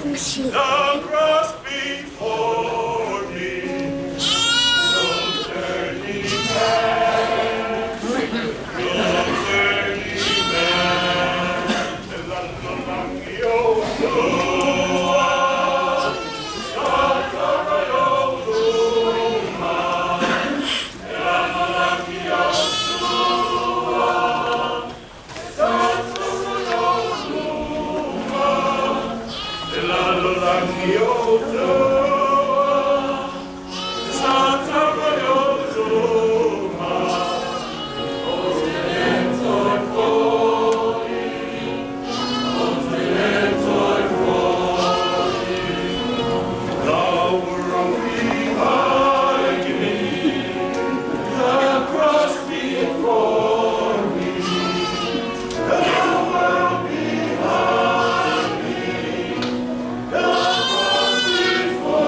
myśli. The cross before me, no turning back, no turning back. Before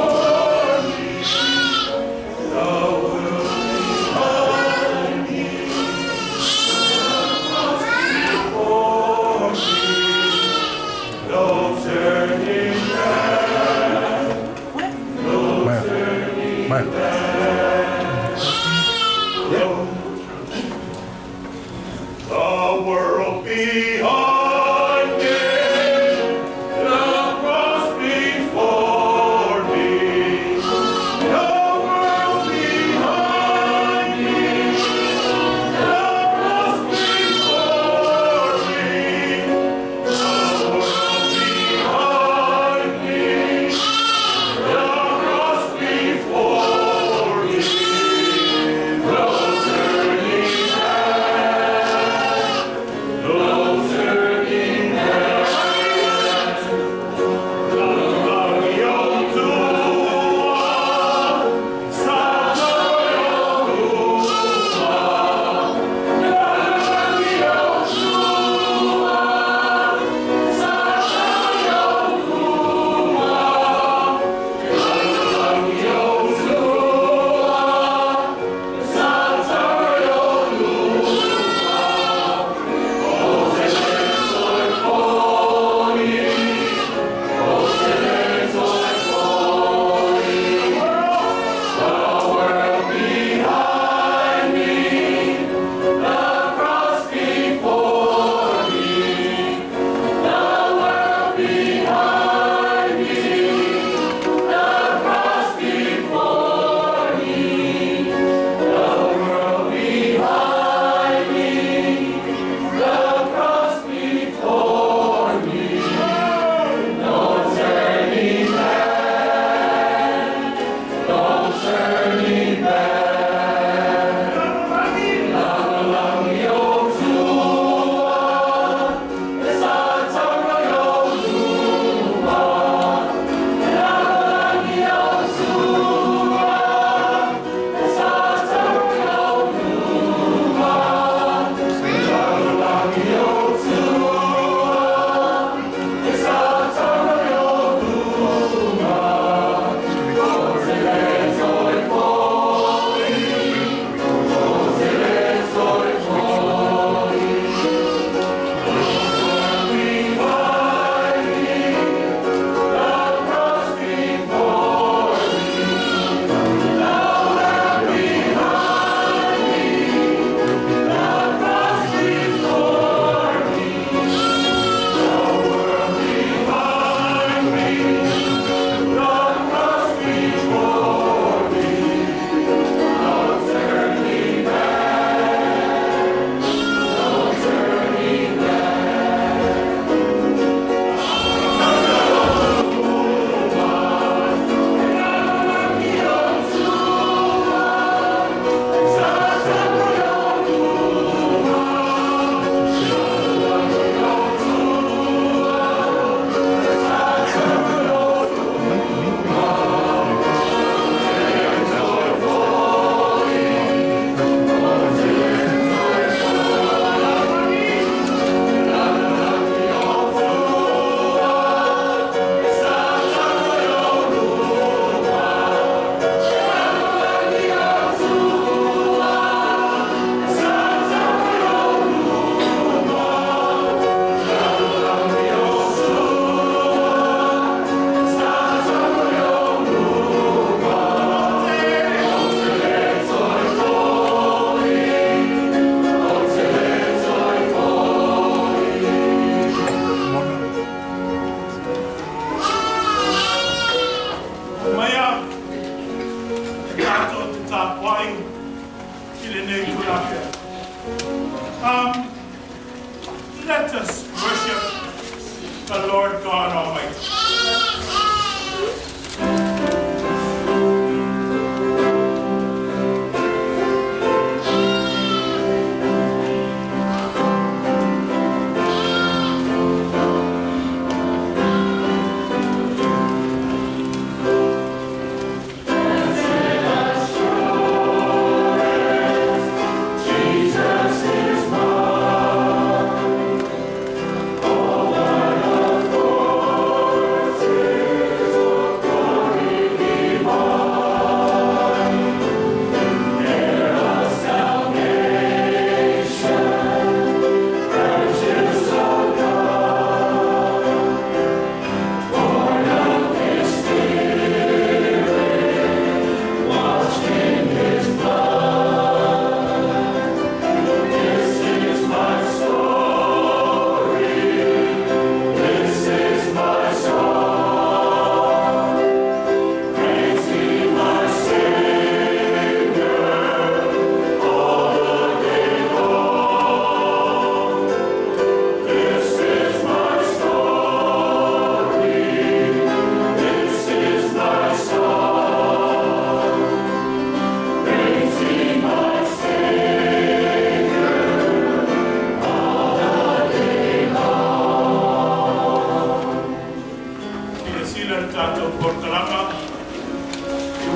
ila tātou portalanga.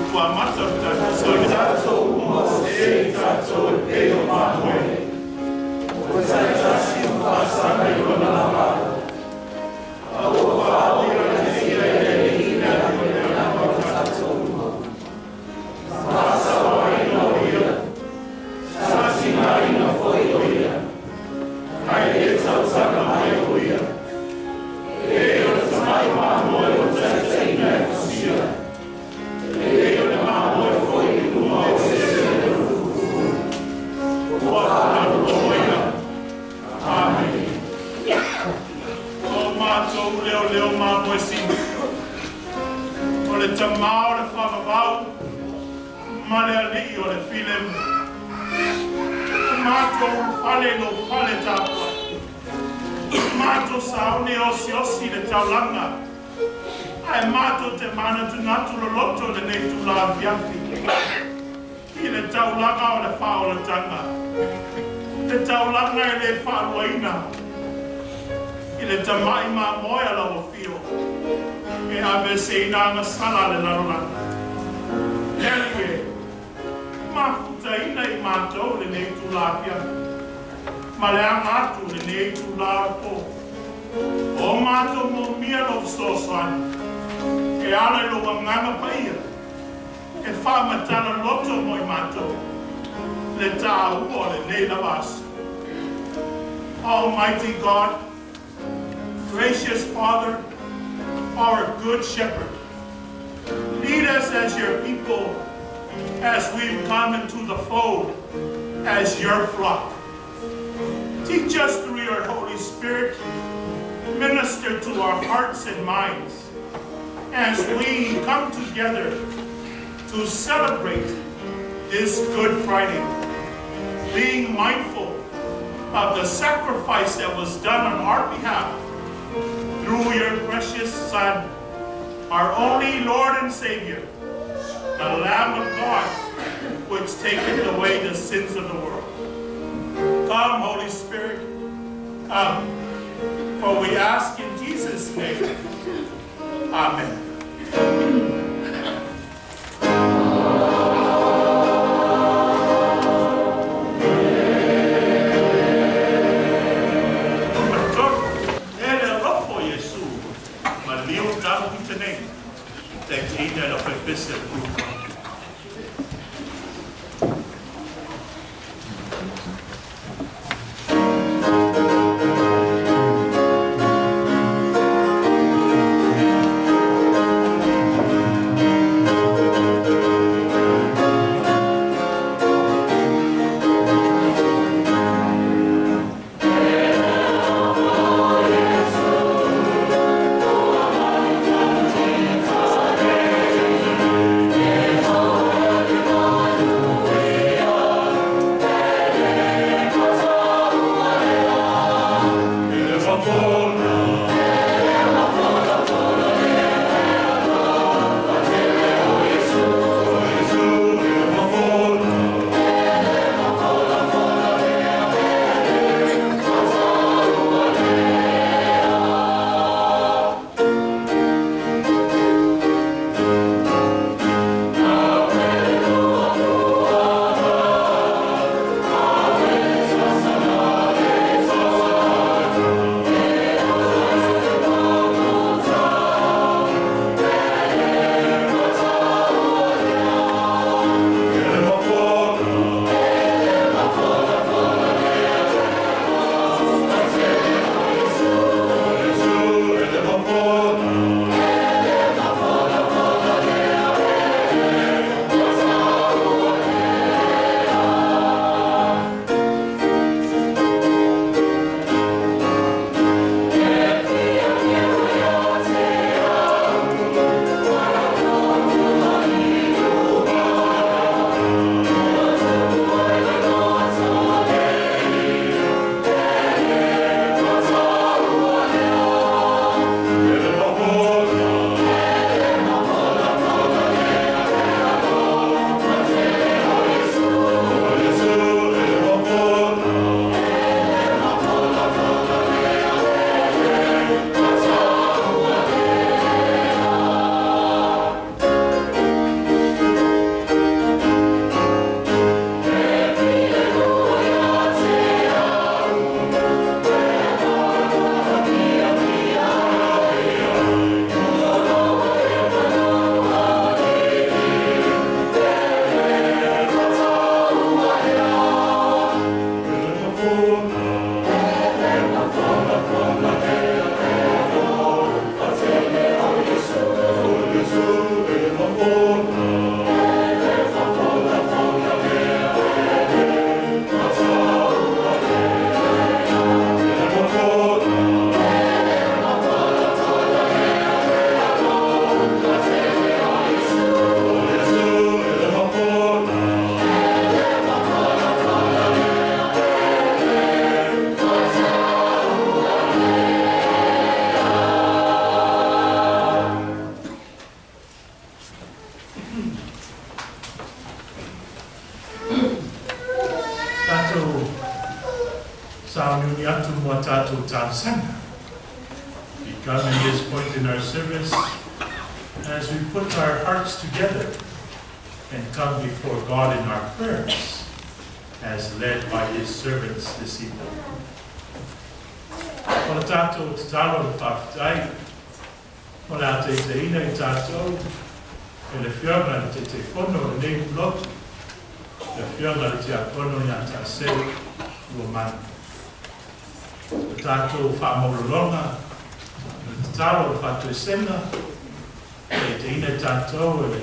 Kua mata tātou soia. Tātou mos e tātou e o māhoe. O tātasi o whāsanga i ona lama. A o whaawira na sia e hina i ona lama o tātou mo. Whāsawa i no ia. Sasi mai na foi o ia. Kai e tautanga mai o ia. E o tamai māhoe o tātaina e whasia. E o na māhoe foi i luma o se se e rufu. Ua whanau o ia. Amen. O mātou leo leo māmoe sinu. O le tamao le whamawau. Ma le alii o le filemu. Mātou whale no whale tāpua. Mātou saone osi osi le taulanga. Ai mātou te mana tu ngatu lo loto le nei tu la viafi. I le taulanga o le whaolatanga. Le taulanga e le whaoaina. I le tamai mā moe ala o fio. E ave se ina ngasala le larolanga. Anyway, mafuta ina i mātou le nei tu la viafi. Ma le atu le nei tu la po. O mātou mo mia no sosoani. E ala lo nganga paia. E whamatana loto mo i mātou. Le tā ua le nei lavas. Almighty God, gracious Father, our good shepherd, lead us as your people as we've come into the fold as your flock. Teach us through your Holy Spirit, minister to our hearts and minds as we come together to celebrate this Good Friday, being mindful of the sacrifice that was done on our behalf through your precious Son, our only Lord and Savior, the Lamb of God, which taketh away the sins of the world. Come, Holy Spirit, come, for we ask in Jesus' name. Amen. Yeah. Center. We come in this point in our service as we put our hearts together and come before God in our prayers, as led by His servants this evening. O tātou te talo le whawhitai, o nā te ina I tātou, e le whionga le te whono le nei lotu, le whionga le te akono I a tā seu ua manu. O tātou whaamololonga, le te talo le whātoi senga, e te ina tātou e le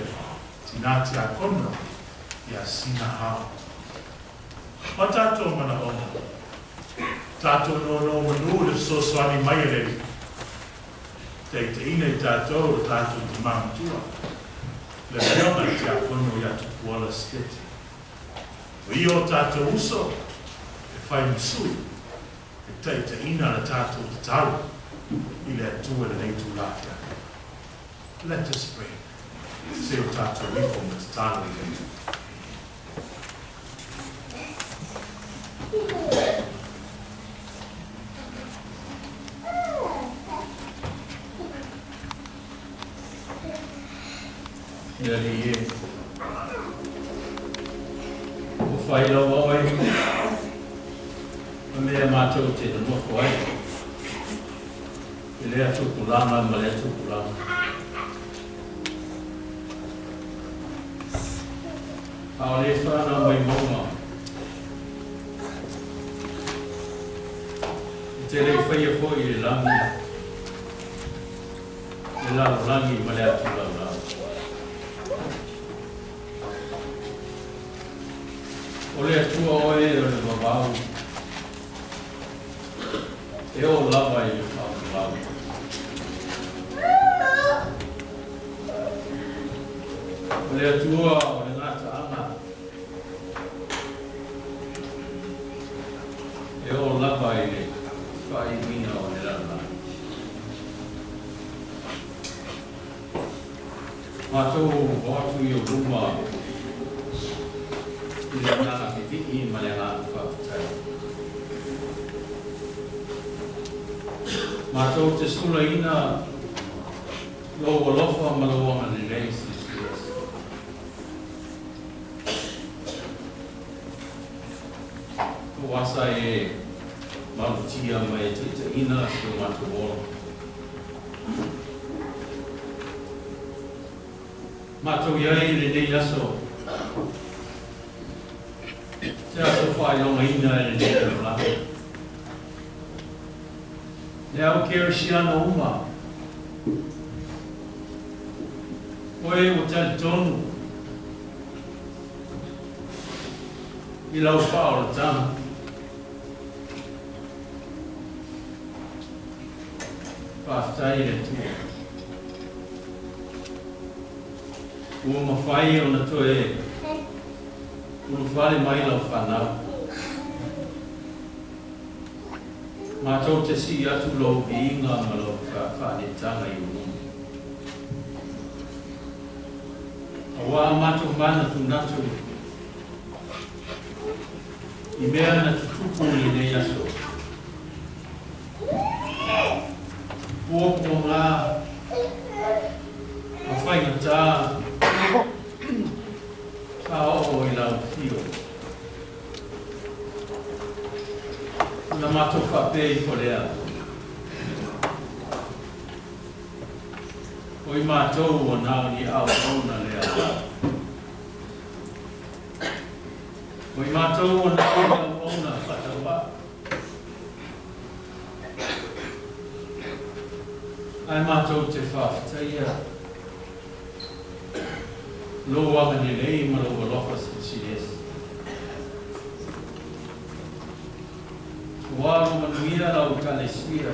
tina te akono I a sina hao. O tātou mana ona, tātou no manu le soswani mai rei. Te ina I tātou le tātou te mātua. Le whionga te akono I atu kuala skete. O I o tātou uso, e whai musui, e te ina le tātou te talo, I le atua le nei tu lafia. Let us pray. Se o tātou rifo me te talo I le tu. Dari o whai lau ai a mea mātou te noko ai I lea tukulanga ma lea tukulanga a le whana mai maunga I te rei whaia po I le langi le lau langi ma lea tukulanga o le atua oe o le wawau e o lava I le whawau o le atua o le ngata anga e o lava I le whaimina o le lana mātou o atu I o ruma I le nana ki tiki ma le ngā whawhitai. Mātou te sula ina lo walofa ma lo wanga ni reis I sias. Ko wasa e malutia mai te ina si o mātou wolo. Mātou iai le nei aso te aso whai longa ina e le nei la. Ne au kere si ana uma. Oe o tali tonu. I lau whao le tama. Whaftai le tua. Ua mawhai o na toe e. Ulu whare mai lau whanau. Mātou te si atu lau ki inga ma lau whare tanga I umu. Awa mātou mana tu natu. I mea na tutupu I nei aso. Puopo ngā. A whainga tā. Ka oho I lau whio. Una mātou whape I whorea. Oi mātou o nāo ni au auna lea. Oi mātou o nāo ni au auna whatawa. Ai mātou te whawhitaia. Lo wanga ni lei ma lo walofa si esi. Walo manuia lau kalesia.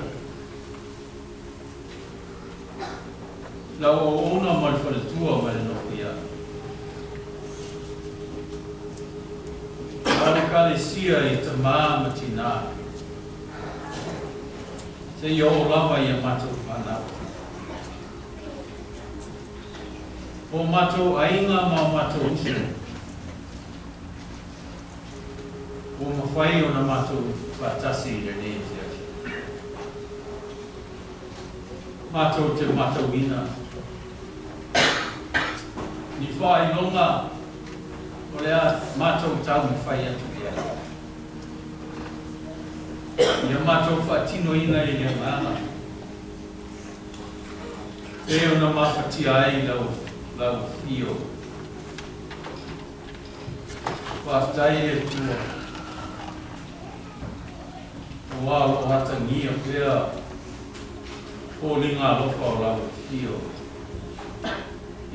Lau o ona ma le whaletua ma le nokia. Lau kalesia I ta māma tina. Se I o lava I a mātou whanau. O mātou ainga ma mātou usu. O mawhai o na mātou whatasi I le nei te aki. Mātou te matauina. Ni whai longa o lea mātou tau ni whai atu ia. Ia mātou whaatino ina i lea ngana. E ona mawhatia ai lau fio. Whaftai e tua. O wālo hata ngia pēr o linga lofa o lau fio.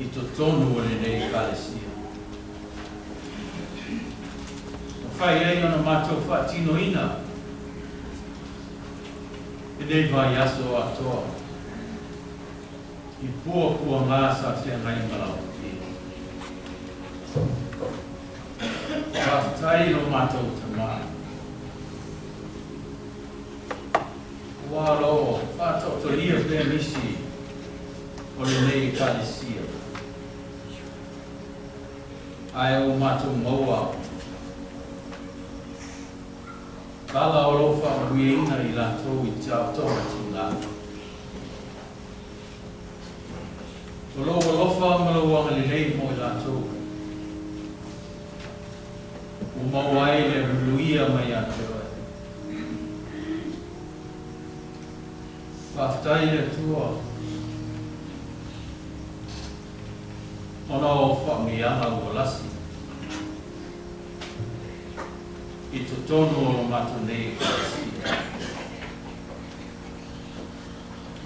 I to tonu o le nei kālesia. O whai ei ona mātou whaatino ina. E nei vai aso atoa. I pua ngā sa whia ngai malau fio. Whaftai o mātou te mā. Wālo, whātou to lia pēr misi o le nei kālesia. Ai o mātou maua. Kala o lofa o ina i lātou i tau toa ti ngā. O lofa malawa le nei mo i lātou. O mawai le ruia mai atua. Whaftai le tua. Ona o whaamianga ua lasi. I to tonu o matu nei kasi.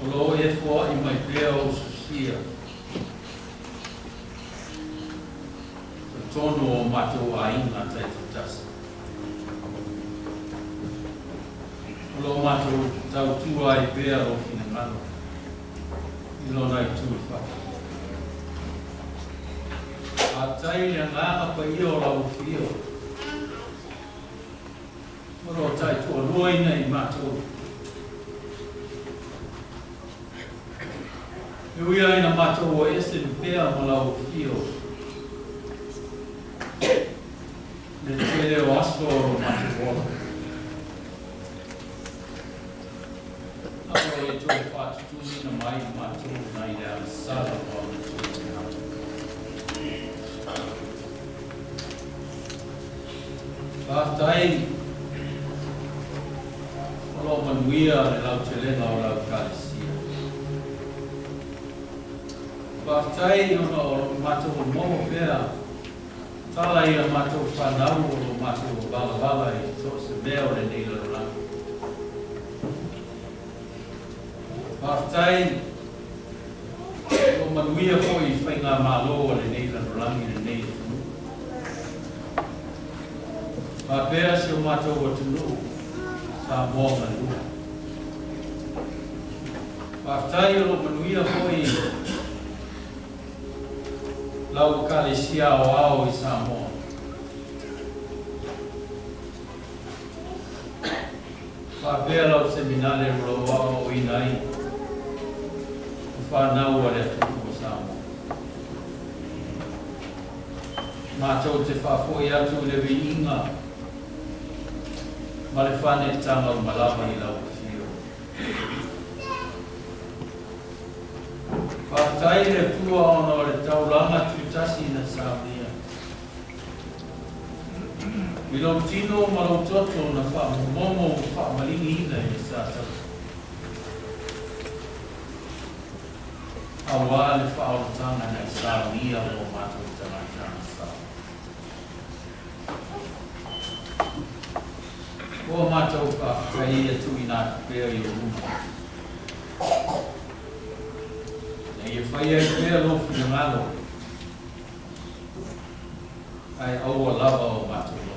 O lo e fua i mai pēr o susia. To tonu o matu a inga tai to tasa. O lo matu tau tua i pēr o fina ngano. I lona i tū whaka. A tai le nganga pa i o lau fio. Oro tai tua loina i mātou. E uia ina mātou o ese ni pēr ma lau fio. Le tele o aso o mātou ola. Aro e tō whātutu ina mai i mātou nai rea sara o mātou te hau. Whātai o manuia le lau te lenga o lau kālesia. Whātai ona o mātou o momo pēr. Tala ia mātou whanau o mātou o wala i tō se mea o le nei larolangi. Whātai o manuia fo i whainga mālo o le nei larolangi le nei tunu. Whāpea se o mātou o tunu. Sa monga lua. Whaftai o manuia hoi lau kālesia o ao i Samoa. Whapea lau seminare roa o inai. O whanau a rea tuku o Samoa. Mātou te whafoi atu le vi inga. Ma le whane tanga o malama i lau fio. Whātai le tua ona o le tauranga tūtasi na Samia. I lau tino o malau toto na whaamomo o whaamalingi ina i sātau. Awa le whaaotanga na Samia o mātou tamatanga sā. O mātou whaakai e tui nā pēr i o ruma. E whai ai pēr lofu i ngalo. Ai aua lava o mātou lofu.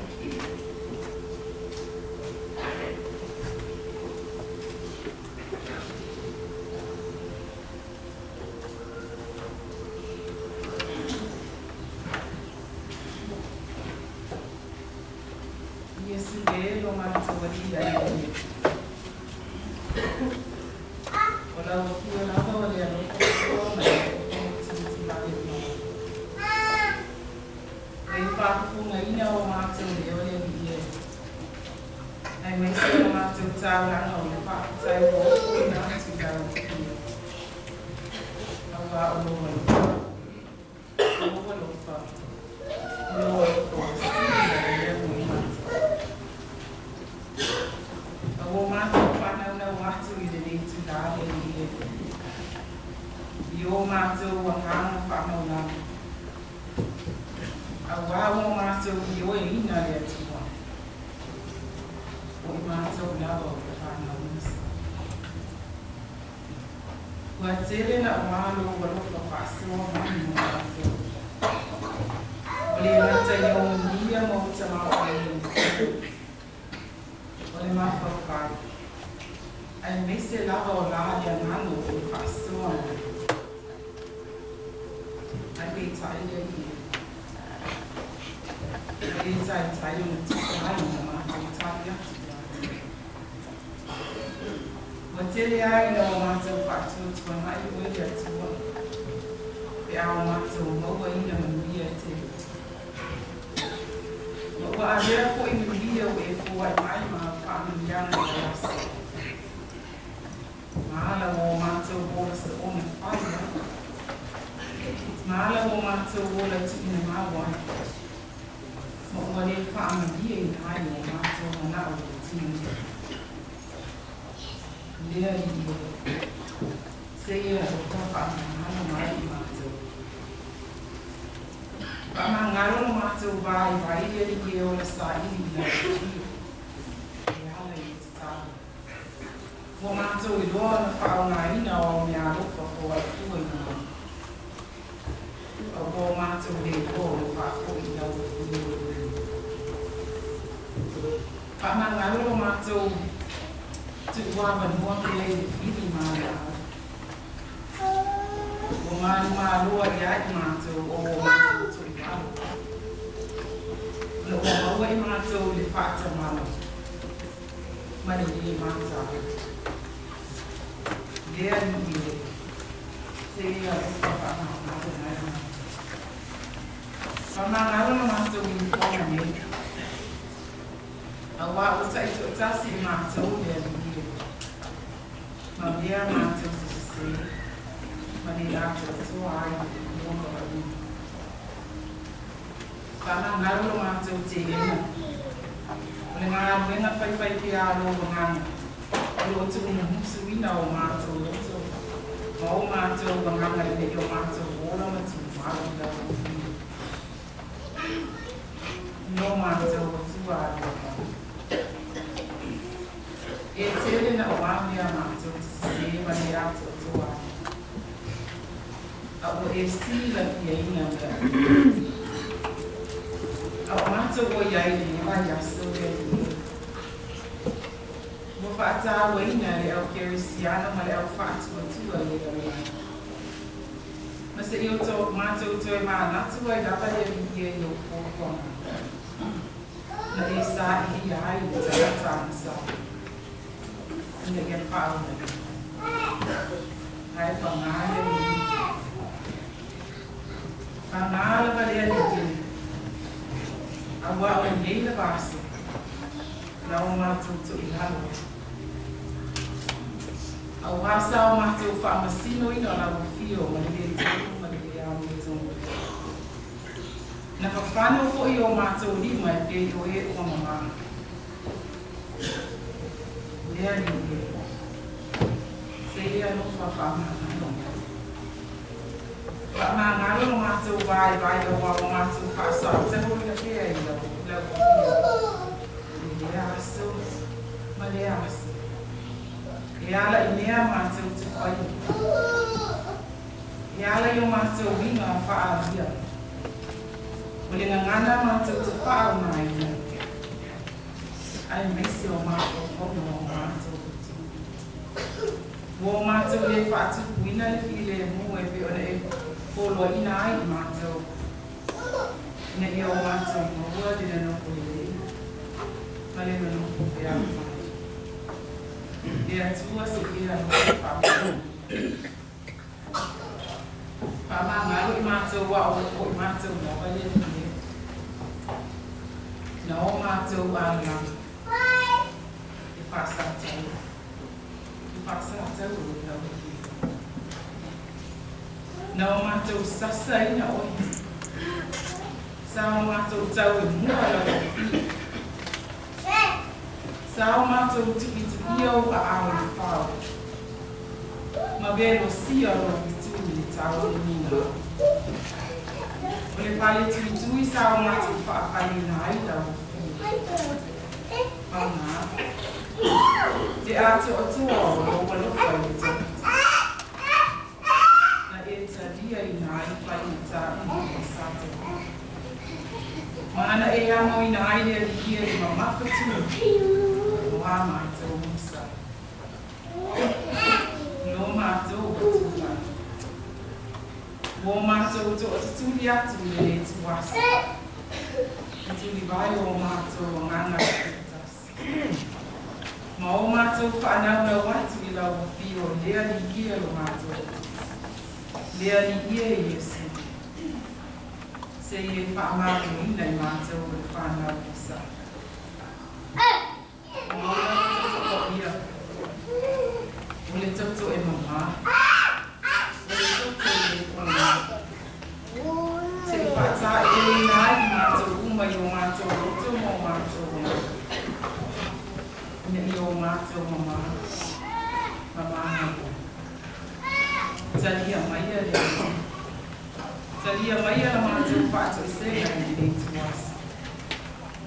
Na o mātou sasa ina oi. Sa o mātou tau e mua la o. Sa o mātou tiki au a au i whao. Ma velo sia o i tui tau i nina. O le pale tui sa o mātou whaakai na aida o. Mauna. Te ate o tua o lo walofa i te. Na e ta ria i na ai whai i ta i sate. Mana e amo i na aile a likia i ma mawhatu. O a mātou musa. No mātou o tūla. Mō mātou to o tūli atu i le tu wasa. Tūli vai o mātou o nganga kitas. Ma o mātou whaanau na watu i lau whio lea likia o mātou. Lea likia i Yesu. Se i e whaamaru ina i mātou o whanau kisa. O le toto e mama. O le toto e kona. Se i whata e le nai i mātou umai o mātou roto mo mātou. Ina i o mātou mama. Mama hana. Talia maia le. Talia maia la mātou whata e se nai i le tuasa.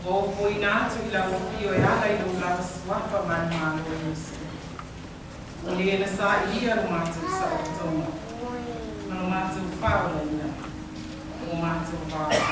O foi nātu i lau whio e ala i lau lau swapa mani mālo e Yesu. O le ena sā i ia o mātou sa o tonga. Mano mātou whaola ina. O mātou whaola.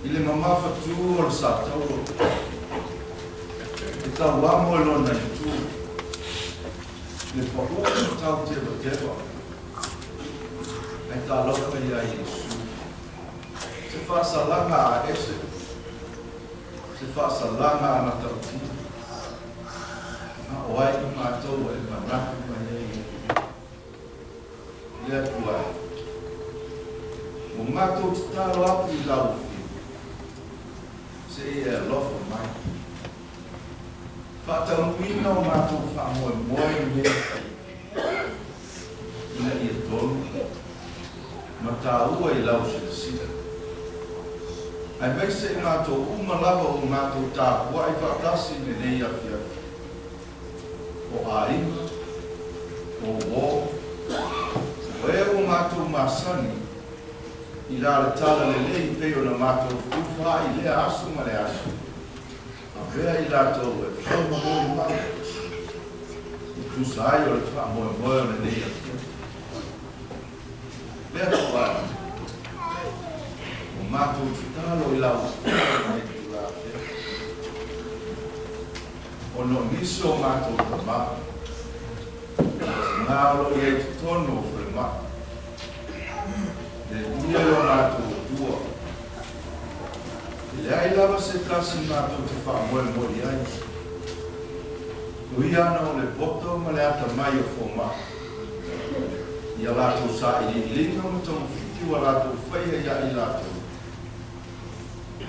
Ile mama fatu o sa tau. Ita wa mo lo na tu. Le poko tau te lo te wa. Ita lo ka ya Yesu. Se fa salanga a ese. Se fa salanga na tau. wai i mātou e manaku mai e lea tuai. O mātou te taro apu i lau whiu. Se e lofa mai. Whātau ina o mātou whaamoe moe mea ina i e tonu. Ma tā ua i lau se sida. Ai mai se i mātou umalawa o mātou tā kua i whaatasi me nei afi afi. O āinga, o wō, o e o mātou māsani, i rāle tala le lei peo na mātou uwha i lea asu ma le asu. A vea i rātou e whauma mōi mai. I kusa ai o le wha moe moe o le nei afi afi. Lea tu ai. O mātou talo i lau nei tu la peo. O no niso mātou ka maa. Ngā olo i e tono o whare maa. Le ia o mātou tua. Le ai lava se tasi mātou te wha moe moe ai. Ui ana o le poto ma le ata mai o fo maa. Ia lātou sa i linga ma tono whitiwa lātou whaia ia i lātou.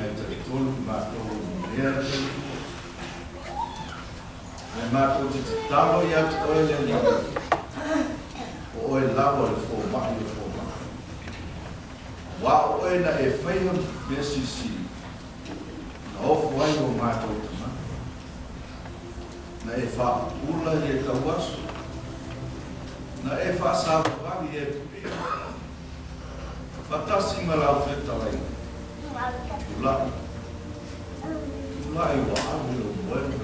Ai te tolu mātou mea te e mātou te talo i atu oe le linga. O oe lawa le fō mai o fō mai. Wa oe na e whaia me sisi. Na ofu ai o mātou te mai. Na e wha ula i e kawasu. Na e wha sāpawagi e pia. Fatasi ma lau whetalai. Ulai. Ulai wa awi o moe me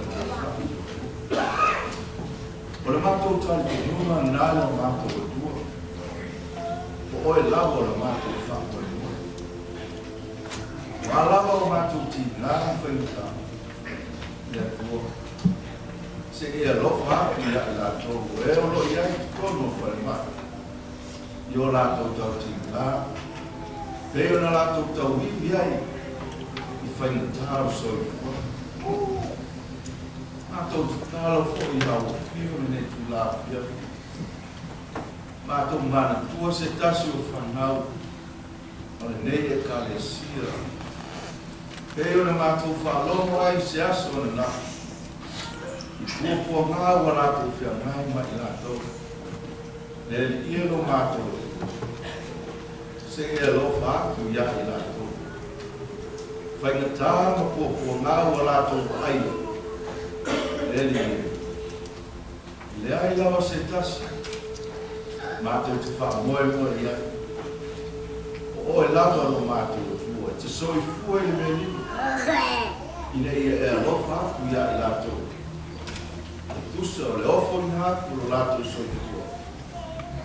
o le mātou tali te nunga nāle o mātou o tua. O oe lawa o le mātou o whako e moe. Mā lawa o mātou ti nāna whainta. Lea tua. Se e alofa hapi ia i lātou. O e olo ia i tono whare mai. I o lātou tau ti nāna. Peo na lātou tau hiwi ai. I whainta o soi kua. Mātou te talo fo i hau whio ne tu la pia. Mātou mana tua se tasi o whanau. O le nei e ka le sia. Peo na mātou whaalomo ai se aso na na. I kua ngā wa lātou whia ngai mai lātou. Le ielo mātou. Se e alofa aku ia i lātou. Whaingatā ma kua ngā wa lātou ai. Le ai lawa se tasi. Mātou te wha moe moe ia. O oe lawa no mātou o fua. Te soi fua i me ni. Ina ia e alofa aku ia i lātou. Tusa o le ofo i haku o lātou soi fua.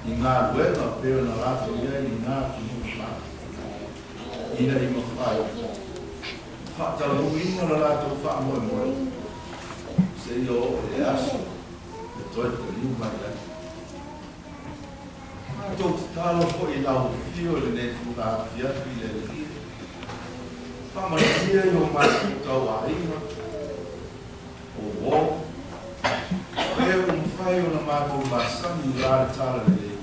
I ngā ruenga peo na lātou ia i ngā tunu mātou. Ina i mawhai. Whātau huinga na lātou wha moe moe. Se i o e aso, e toi te liu mai lai. Mātou te talo po i lau whio le ne tu ngā whiapi le li. Whamaria i o mātou tau a inga. O wō. Peo mwhai o na mātou masami i rāre tāra le li.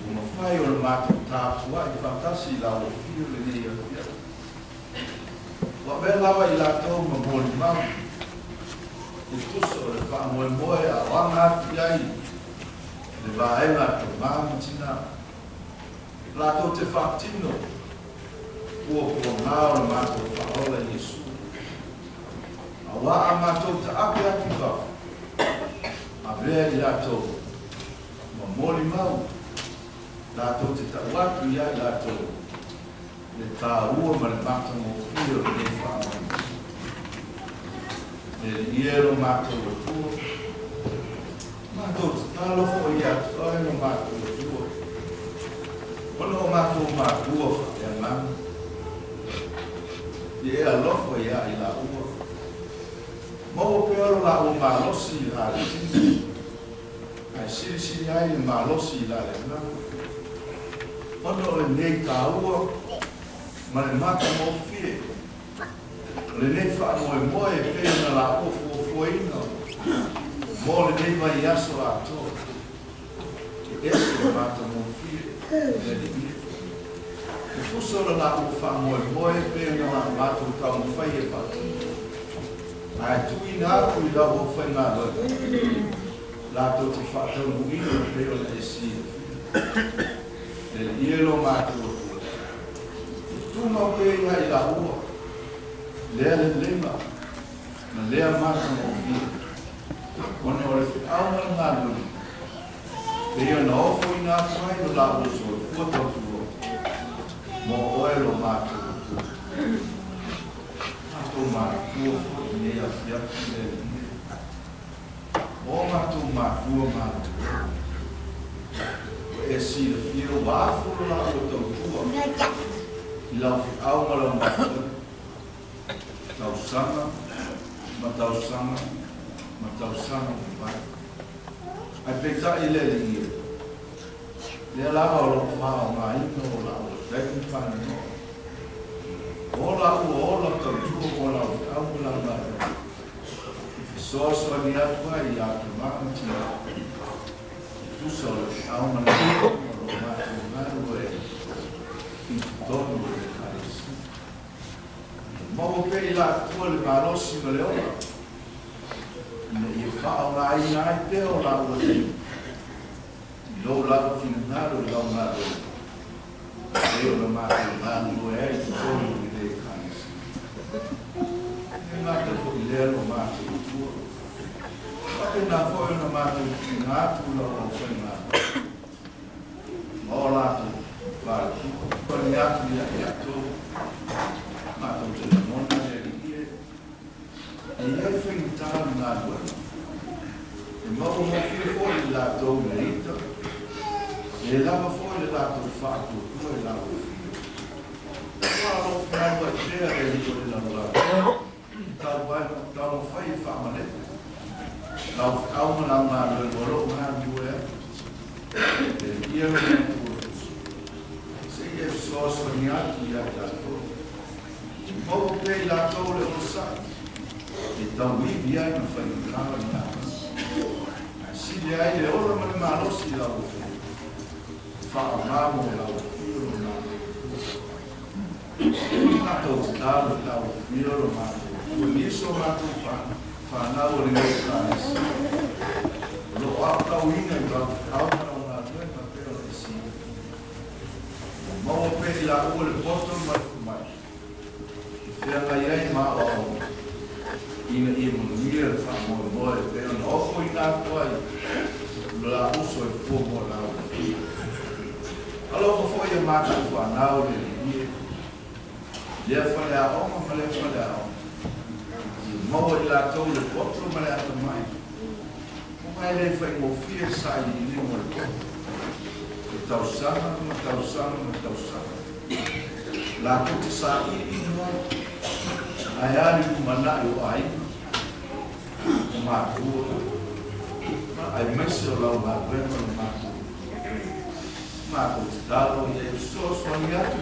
O mwhai o na mātou tāpua i whakasi i lau whio le ne i a whiapi. Wa me lawa i lātou ma mōni mau. I tusa o le wha moe moe a wanga ati ai. Le waenga te māmatina. Lātou te whaatino. Kua ngā o le mātou whaola Jesu. A wā a mātou te api ati wha. A vea i lātou. Ma mōri mau. Lātou te tawatu i ai lātou. Le tā ua ma le mata mo whio le wha moe. E iero mātou o tua. Mātou te talo fo i atu ai no mātou o tua. Ono o mātou mātua e ngāna. I e alofo i a i la ua. Mau peoro la o mālosi i la le tini. Ai siri ai le mālosi i la le ngāna. Ono o le nei tā ua. Ma le mata mo fie. Le nei wha moe moe pēna la ofu o fueina. Mole nei vai aso a to. Che esse mata mo fie. E fu solo la u fa mo per no mata u ka mo fai e fa. Ai tu ina ku la o fa na do. La to ti fa to mu ino pe o le si. E ielo mata tu no pe ia la u. Le lema. Na le mata mo fie. One or if I want to have they are no for enough right to love us or put up to more oil or matter. After my poor foot near yesterday, all my to my poor man. Where see the field, waffle out with the poor. Love our matter. Tau summer, but tau summer. Matau sama pai. Ai peta ile li. Le la o fa ma ino la o dai pa no. Ola o to tu ola au la la. So ni apa ya ma ti. Tu so au ma la ma o e. Todo o caris. Mo pe la tu le marosi me le ola. E fa la ina te o la o te lo la finale la ma e o la ma la no e il solo di dei cani e ma te po le lo ma tu ma te na fo na ma tu na tu lo o ma o la tu va ko ni atu ya tu ma tu te non ne e io finità na due e ma come fuori la tua merito e la fuori la tua fatto poi la lo fai a vedere di quella là tal fai fama ne la calma la ma lo loro ma due e io se io so sognato ya da tu mo pe la tua lo sai. Então, o Ibiai não foi nada nada. Se ele aí é outra maneira, não se dá o filho. Fala lá, o filho, não. Não estou dando, dá o filho, não. Por isso, eu mato o pão. Fala, o meu pai. Lo alta o ina, alta o lado, é papel de si. Vamos pedir lá, o porto mais. Pela aí, mal. Ina mia fa mo pe no fo ina poi la uso e fo mo la allo fo ia ma ka fa na o le fa la o ma le fa la mo la to le potro ma la to mai mo mai le fa mo fie sai ni mo le tau sama la ko sa I no ai ali mana yo ai ma tu ai messo la ma per ma tu stavo e so sognato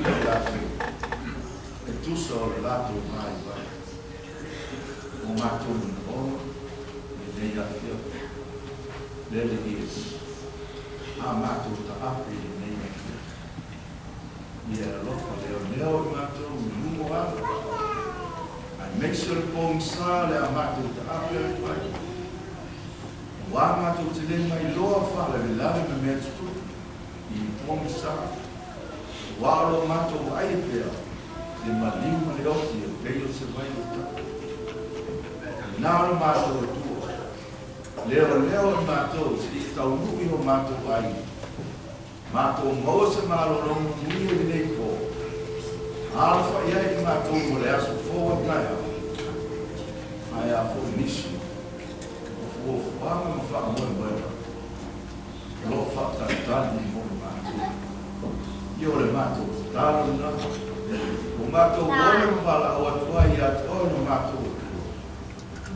e tu so lato mai vai o ma tu no e dei affio delle dieci ma tu ta apri nei mi era loco leo ma tu non mo make sure pong sale a matu ta apia pai wa matu te le mai loa fa le lave me metu I pong sa wa lo matu ai pe de maliu ma le oti pe yo se vai ta na lo matu tu leo matu si ta u yo matu ai matu mo se ma lo no ni ni ko alfa ia I matu mo le aso fo na ai a fo nishi o fama no fa mo bueno lo fa ta ni mo ma io le mato ta no o mato o fala o tua ia to no mato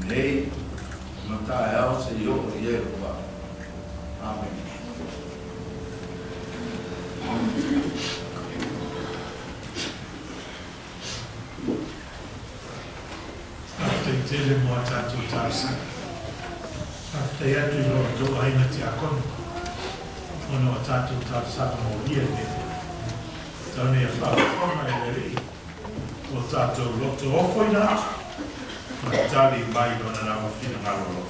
nei no ta eo se io ieri va amen Tele mo tatu tasa. Te atu no do aina te akon. Ono tatu tatu saka mo ia ne. Tane a whakakona e leri. O tatu loto ofoina. Ma tali mai dona na wafina ngarolo.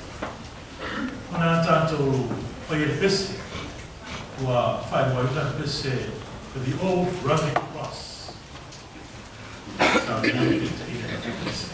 Ona tatu whai e pese. Ua whai waina pese for the old rugged cross. Tau ni te ina pese.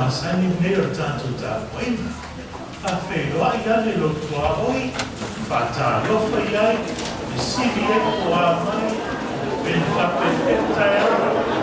masani neo tanto ta poina. A feo ai ale lo tua oi, fata lo fai ai, e si vie o a mai, ben fa perfetta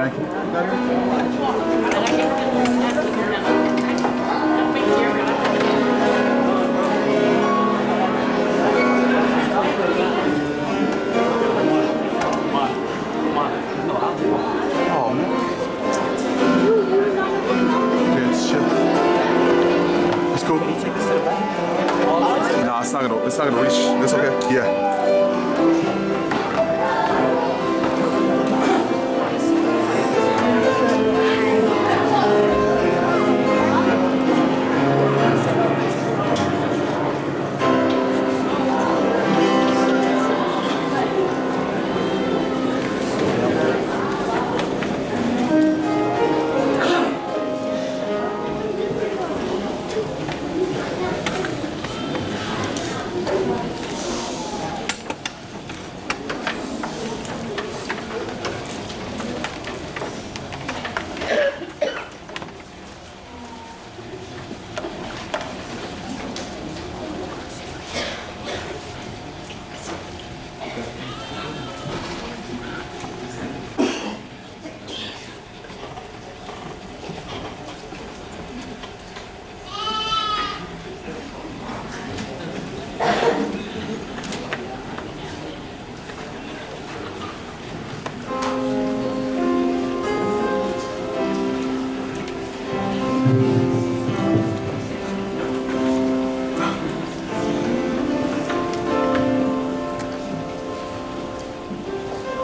Thank you. It's cool. Nah, it's not gonna reach. It's okay. Yeah.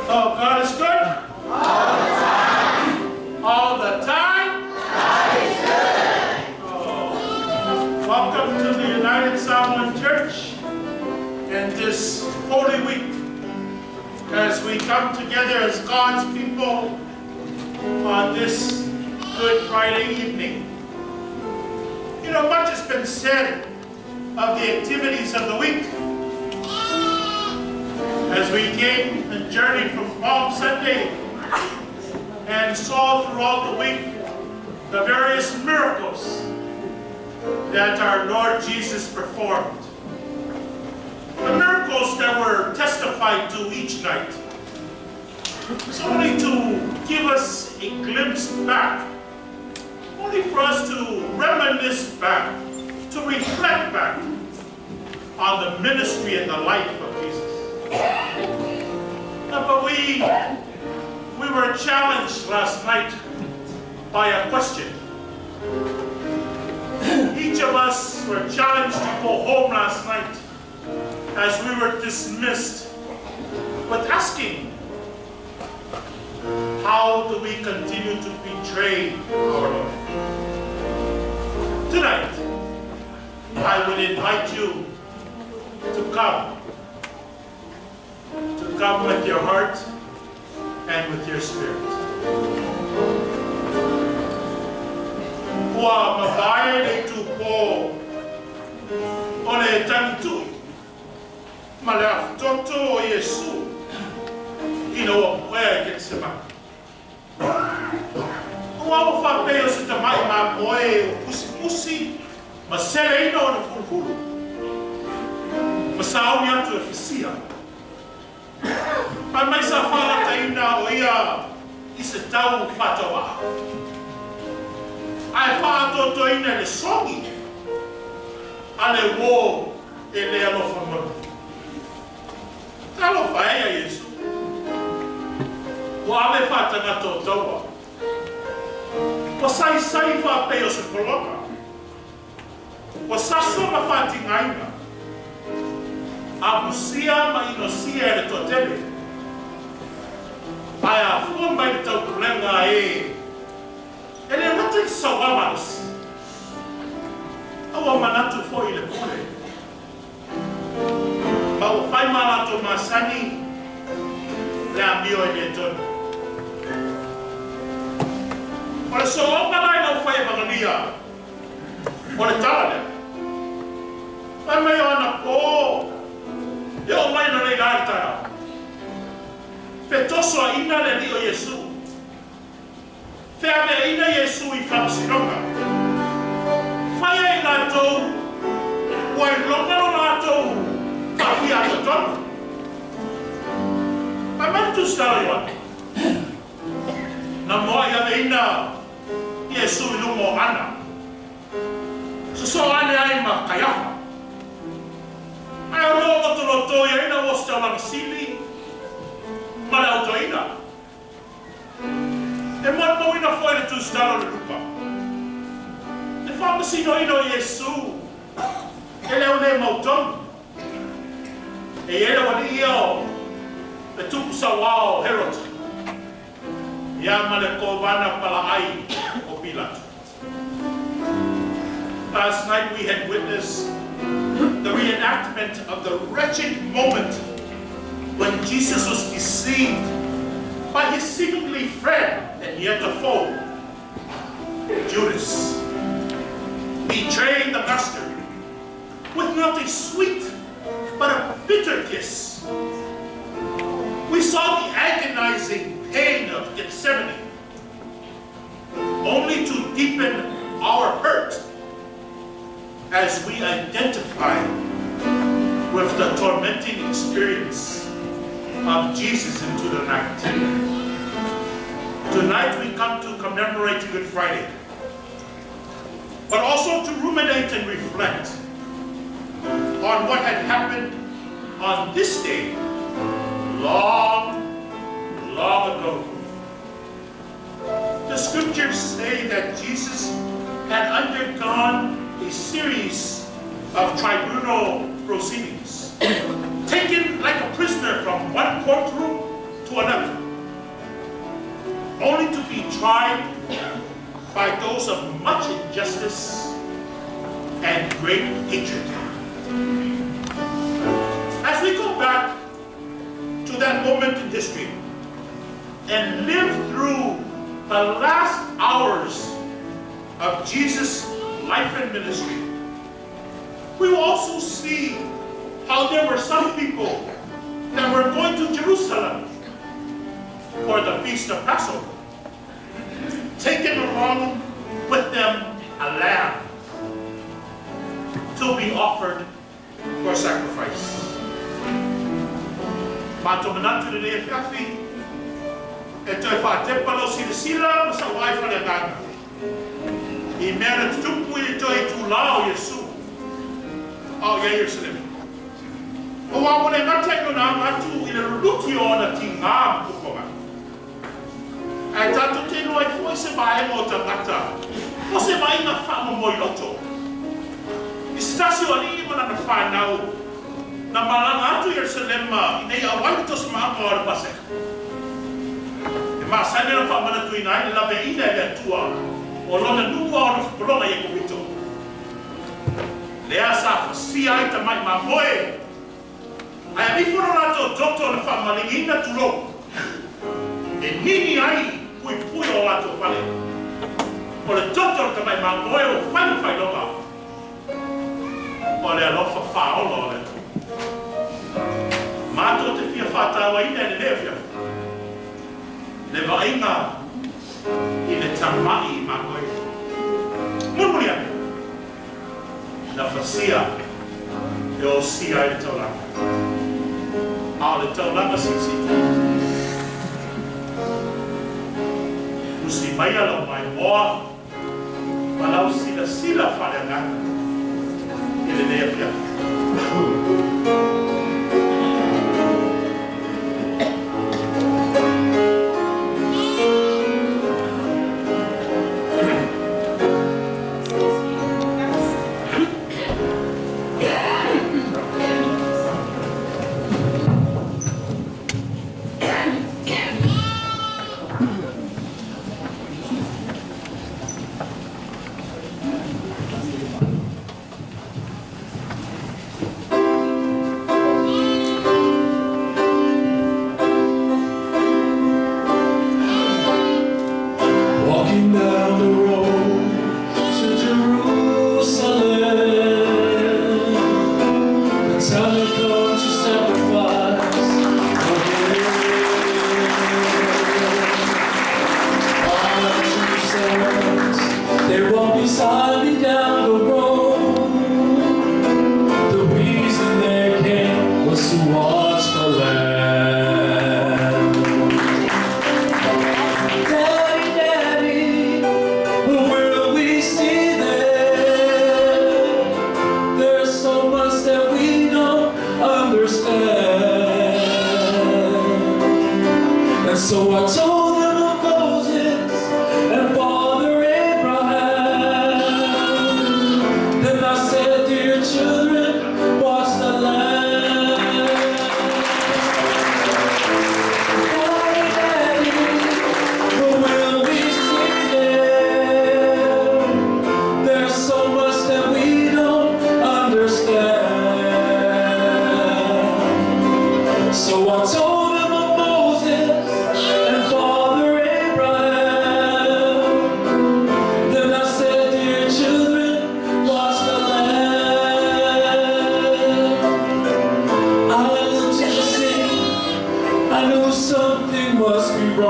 Oh, God is good. All the time. Oh. Welcome to the United Samoan Church in this Holy Week as we come together as God's people on this Good Friday evening. You know, much has been said of the activities of the week. As we came and journeyed from Palm Sunday and saw throughout the week the various miracles that our Lord Jesus performed. The miracles that were testified to each night. It's only to give us a glimpse back, only for us to reminisce back, to reflect back on the ministry and the life of Jesus. But we were challenged last night by a question. Each of us were challenged to go home last night as we were dismissed with asking, how do we continue to betray our Lord? Tonight, I would invite you to come with your heart and with your spirit. Wa mabae le tupo ole tantu mala toto o Yesu ino where gets the man. Wa fa peo se tamai ma moe pusi masele ino na fulfulu masauni atu efisia. But my safara taina oia is a tau fatawa. I fato to ina le songi. Ale wo ele alo famo. Talo faia Yesu. Wa ave fata na totoa. Wa sai fa peo se koloka. Wa saso ma fati ngaina. Abusia ma inosia ele totele. Aya fuma i tau kulenga ele mata sawamas. Awa manatu fo ile kule. Ba o fai manato masani le ambio ele tono. Ora so o malai no fai magania. Ora tala. Ai mai ana po. Yo mai no le gaita. Fetoso ina le dio Yesu. Feame ina Yesu I famsinonga. Faya I lato. Wai longa no lato. Fafia to tono. Pamantu stalo. Na ina Yesu ilumo ana. So ane ai ma Kayafa. Ai rogo toloto ya ina wosta lang sili. Malau to ina. E mo ina foi le tu stalo le lupa. E fa masino ino Yesu. Ele ole mauton. E ele wali io. E tupu sa wao Herod. Ya male kovana pala ai o Pilato. Last night we had witnessed the reenactment of the wretched moment when Jesus was deceived by his seemingly friend and yet a foe, Judas, betraying the master with not a sweet but a bitter kiss. We saw the agonizing pain of Gethsemane, only to deepen our hurt as we identify with the tormenting experience of Jesus into the night. Tonight we come to commemorate Good Friday, but also to ruminate and reflect on what had happened on this day long ago. The scriptures say that Jesus had undergone a series of tribunal proceedings, taken like a prisoner from one courtroom to another, only to be tried by those of much injustice and great hatred. As we go back to that moment in history and live through the last hours of Jesus' life and ministry, we will also see how there were some people that were going to Jerusalem for the Feast of Passover, taking along with them a lamb to be offered for sacrifice. Matomanatu de le fiafi, e toi fa tepalo sila sa wai fa le nganga. I mea tupu i toi tu lao Yesu. Au ia Yerusalem. O wa mone ngata ino na ngatu i le ruti o na ti ngā kukonga. Ai tatu te no ai foi se mai mo ta ngata. O se mai na wha mo moi loto. I stasi o li mana na whanau. Na malanga atu Yerusalem i nei a waitos maa o ar pasek. E maa sane na wha mana tu ina i la veina i le tua. O lona nua o na whapolonga i kumito. Lea sa whasia i ta mai ma moe. Ai a mifuro rato doktor na whamalingina tulo. E nini ai pui pui o ato whale. O le doktor ta mai ma moe o whai longa. O le alofa whaolo o le tu. Mato te fia whatawa ina e le lea fia. Le vainga i le tamai ma koe. Murmuri ane. Na whasia e o sia i le taulanga. A le taulanga sisi. Usi mai alo mai moa. Malau sila whare ngana. I le lea fia.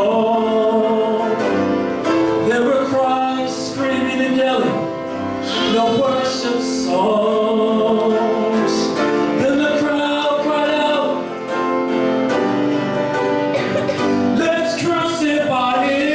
soul. There were cries, screaming and yelling, no worship songs. Then the crowd cried out, let's crucify him.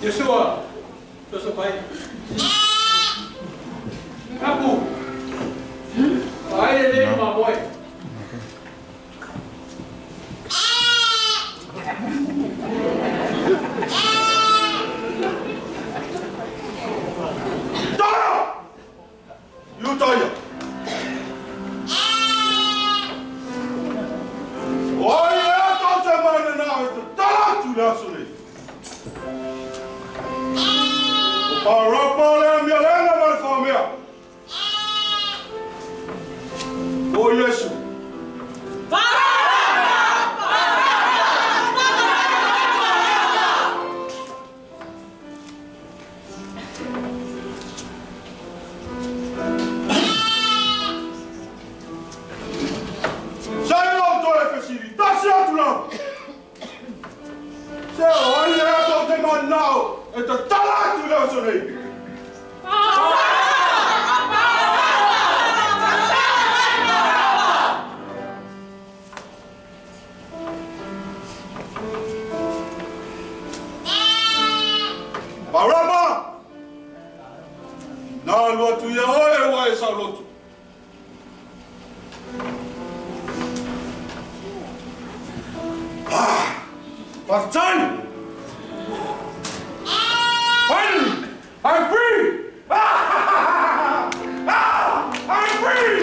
Yeshua, Joseph Pai. Kapu. Pai ele my boy. You tell you. Oh yeah, don't say man now. Don't do that to me. Oh, yes. Baraba! Na lotu ya oe wa esa lotu. Partani! Finally! I'm free! I'm free!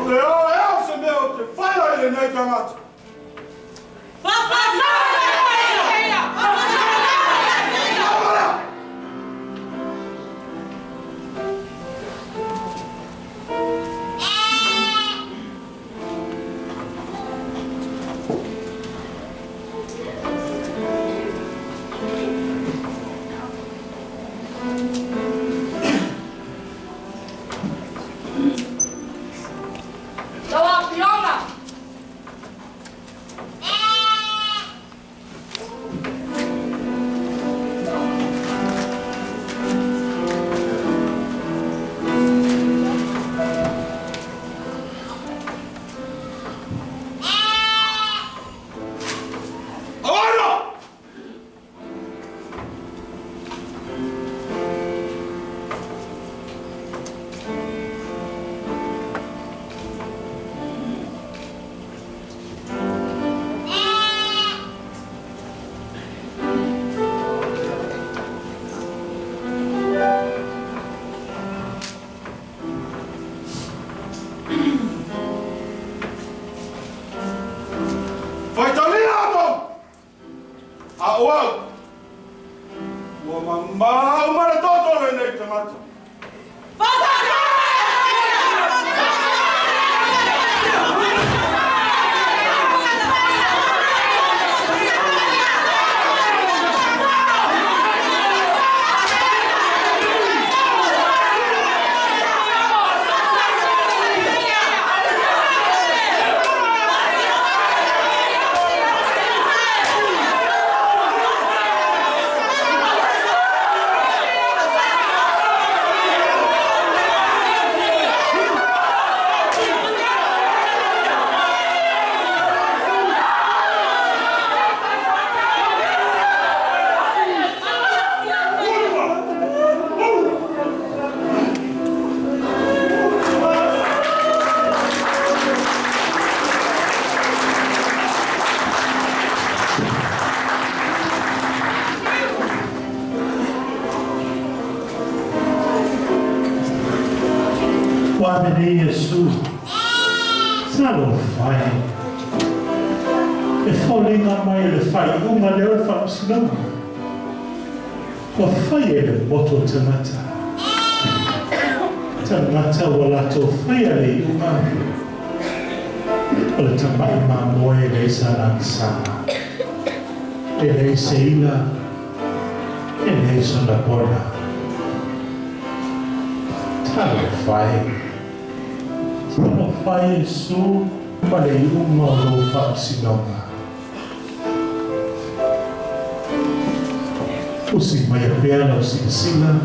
Leo else meu te fala ele na jamata. Wabene Yesu. Salo fai. E falling on my fai uma leo from snow. Ko fai e boto tamata. Tamata wala to fai ale uma. Wala tamai ma moe le sana. Ele seila. Ele sona porta. Talo fai su malay umalo fa sinoma. Usi may piano sila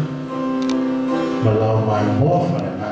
malaw may mo fa na.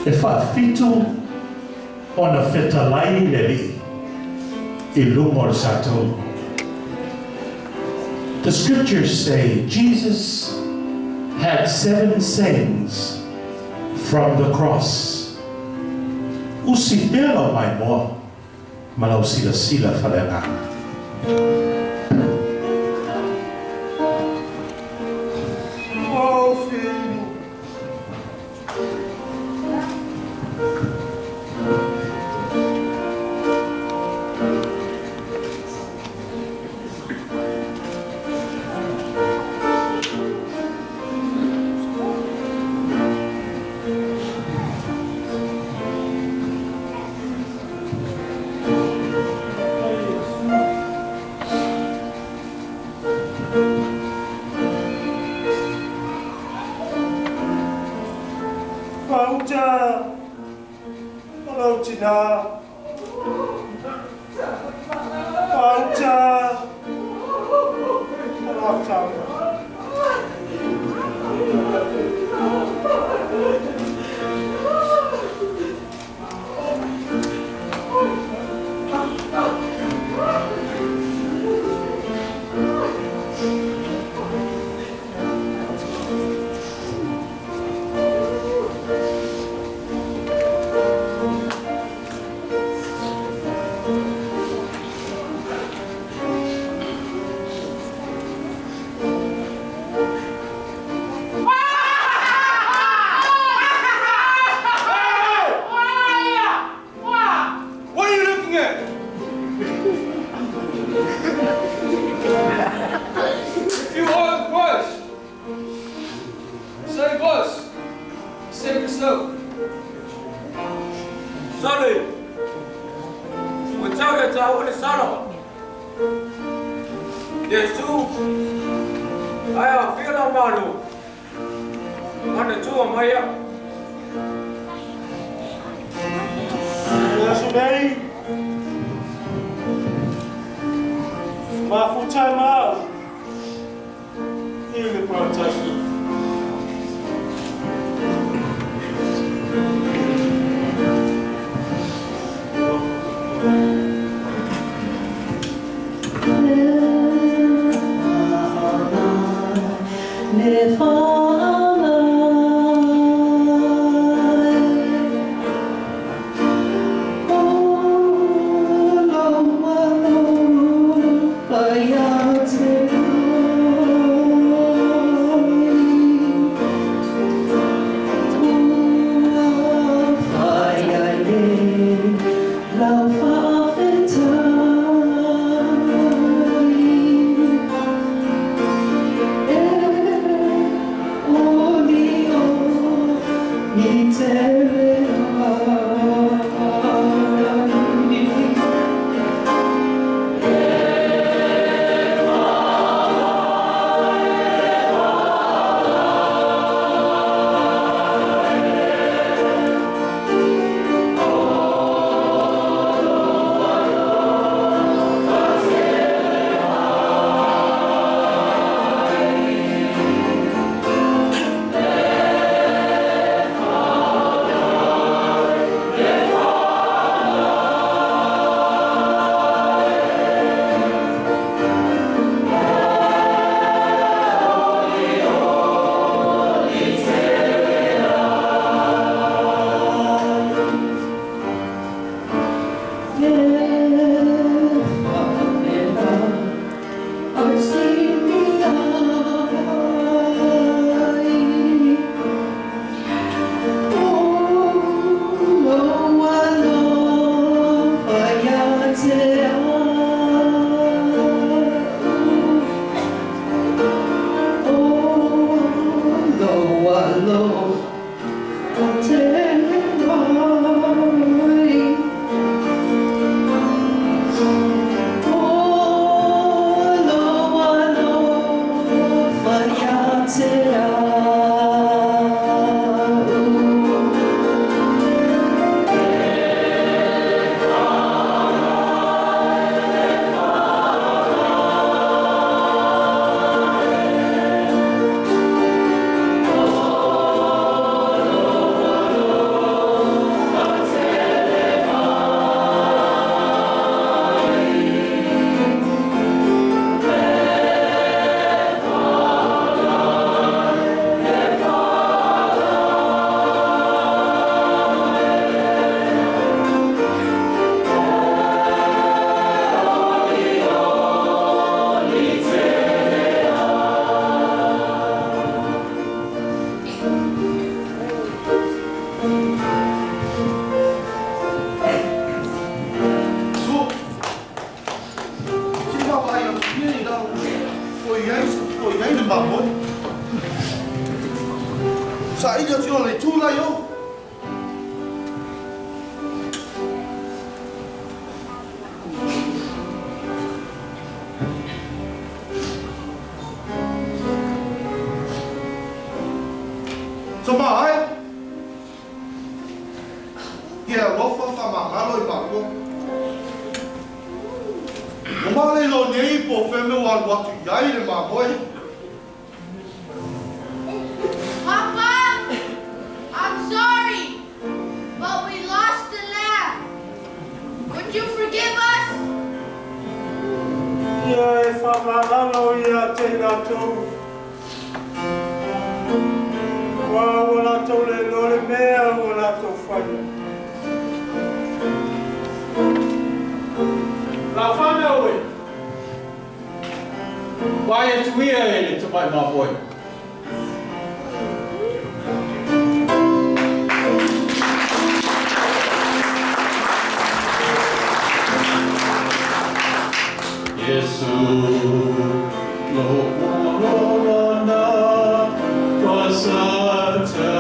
e whaafitu o na whetalai leli I lungo o satou. The scriptures say Jesus had 7 sayings from the cross. Usi pelo mai mo, malau sila falengana. Sa ina tio le tula yo. Toma ai. Ia lofa fa mamalo I bako. Male lo nei po feme wa watu yai le mamoi. I'm sorry, but we lost the lamb. Would you forgive us? Ia e whamalalo ia te rātou. Wā wana tau le lore mea wana tau whai. La whame oe. Wai e tuia e le tupai mapoi. Yesu, lo kualona pasata.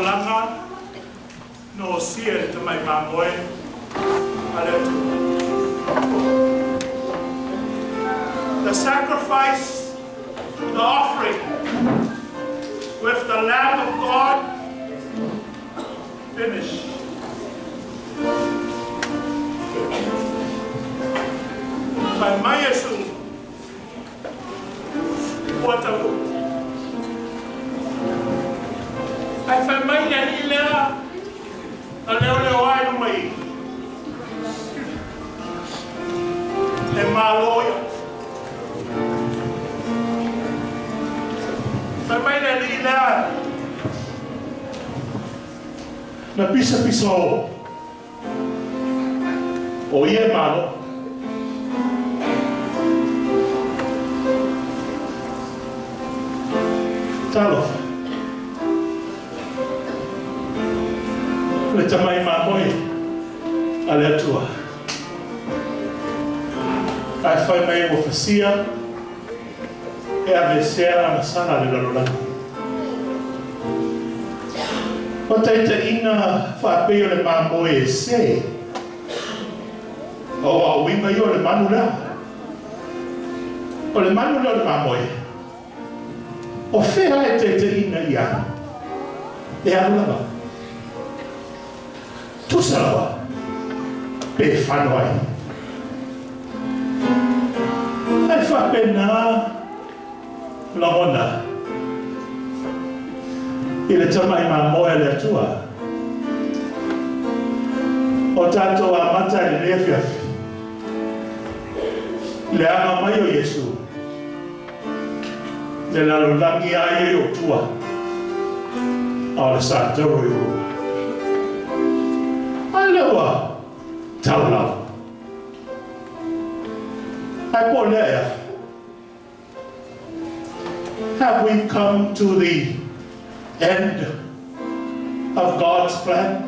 langa no sia te mai mamoe aletua. The sacrifice, the offering with the Lamb of God finished. By my Yesu, what a good. I find my Yanila, a leo I may. And my lawyer. By my Yanila, na pisa o ie malo talo le tamai mamoi ale atua ai fai mai o fasia e a vesea na sana le lalolani o teita ina whapeo le mamoi e se o a uima i o le manu la o le manu la o le mamoi o whea e teita ina ia e alulama tusalawa pe whanoi ai whapena longona i le tamai mamoi le atua o tātou a mata le lefiafi le ama mai o Yesu le lalolangi ai o tua o le sātaro i ua ai lewa taulau ai po lea have we come to the end of God's plan?